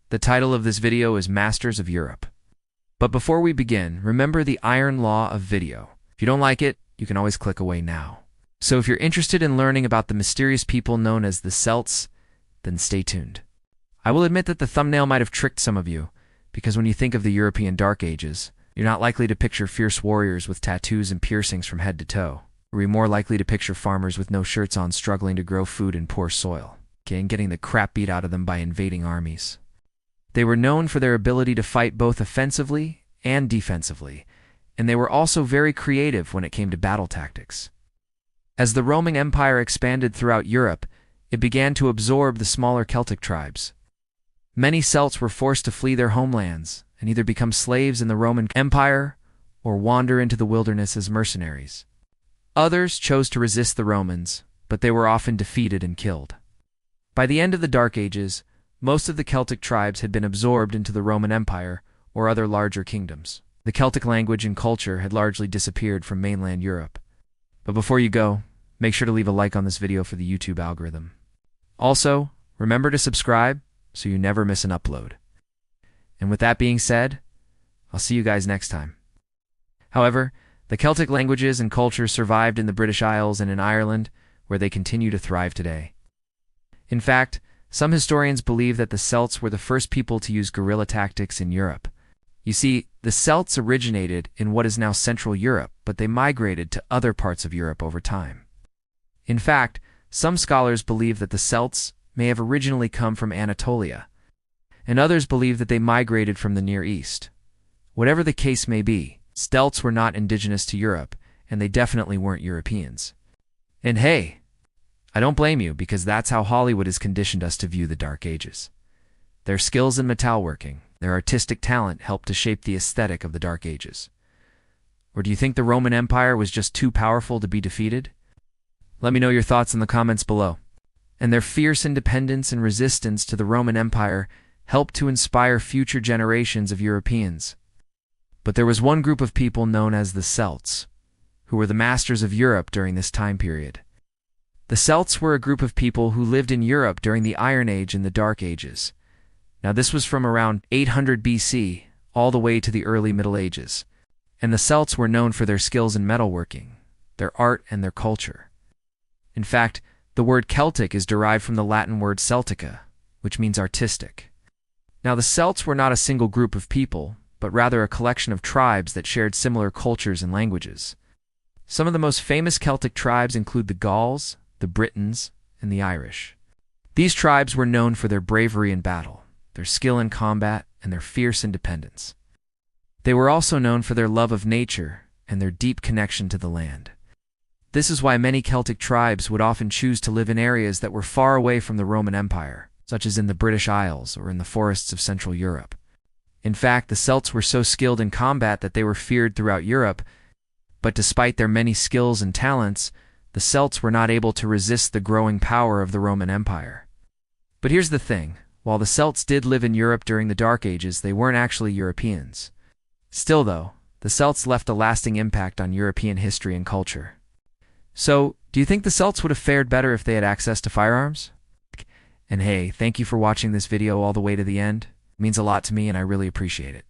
The title of this video is Masters of Europe. But before we begin, remember the iron law of video. If you don't like it, you can always click away now. So if you're interested in learning about the mysterious people known as the Celts, then stay tuned. I will admit that the thumbnail might have tricked some of you, because when you think of the European Dark Ages, you're not likely to picture fierce warriors with tattoos and piercings from head to toe. You're more likely to picture farmers with no shirts on struggling to grow food in poor soil, and getting the crap beat out of them by invading armies. They were known for their ability to fight both offensively and defensively, and they were also very creative when it came to battle tactics. As the Roman Empire expanded throughout Europe, it began to absorb the smaller Celtic tribes. Many Celts were forced to flee their homelands and either become slaves in the Roman Empire or wander into the wilderness as mercenaries. Others chose to resist the Romans, but they were often defeated and killed. By the end of the Dark Ages, most of the Celtic tribes had been absorbed into the Roman Empire or other larger kingdoms. The Celtic language and culture had largely disappeared from mainland Europe. But before you go, make sure to leave a like on this video for the YouTube algorithm. Also, remember to subscribe so you never miss an upload. And with that being said, I'll see you guys next time. However, the Celtic languages and cultures survived in the British Isles and in Ireland, where they continue to thrive today. In fact, some historians believe that the Celts were the first people to use guerrilla tactics in Europe. You see, the Celts originated in what is now Central Europe, but they migrated to other parts of Europe over time. In fact, some scholars believe that the Celts may have originally come from Anatolia, and others believe that they migrated from the Near East. Whatever the case may be, Celts were not indigenous to Europe, and they definitely weren't Europeans. And hey, I don't blame you, because that's how Hollywood has conditioned us to view the Dark Ages. Their skills in metalworking, their artistic talent helped to shape the aesthetic of the Dark Ages. Or do you think the Roman Empire was just too powerful to be defeated? Let me know your thoughts in the comments below. And their fierce independence and resistance to the Roman Empire helped to inspire future generations of Europeans. But there was one group of people known as the Celts, who were the masters of Europe during this time period. The Celts were a group of people who lived in Europe during the Iron Age and the Dark Ages. Now this was from around 800 BC all the way to the early Middle Ages, and the Celts were known for their skills in metalworking, their art, and their culture. In fact, the word Celtic is derived from the Latin word Celtica, which means artistic. Now the Celts were not a single group of people, but rather a collection of tribes that shared similar cultures and languages. Some of the most famous Celtic tribes include the Gauls, the Britons, and the Irish. These tribes were known for their bravery in battle, their skill in combat, and their fierce independence. They were also known for their love of nature and their deep connection to the land. This is why many Celtic tribes would often choose to live in areas that were far away from the Roman Empire, such as in the British Isles or in the forests of Central Europe. In fact, the Celts were so skilled in combat that they were feared throughout Europe, but despite their many skills and talents, the Celts were not able to resist the growing power of the Roman Empire. But here's the thing, while the Celts did live in Europe during the Dark Ages, they weren't actually Europeans. Still though, the Celts left a lasting impact on European history and culture. So, do you think the Celts would have fared better if they had access to firearms? And hey, thank you for watching this video all the way to the end. It means a lot to me and I really appreciate it.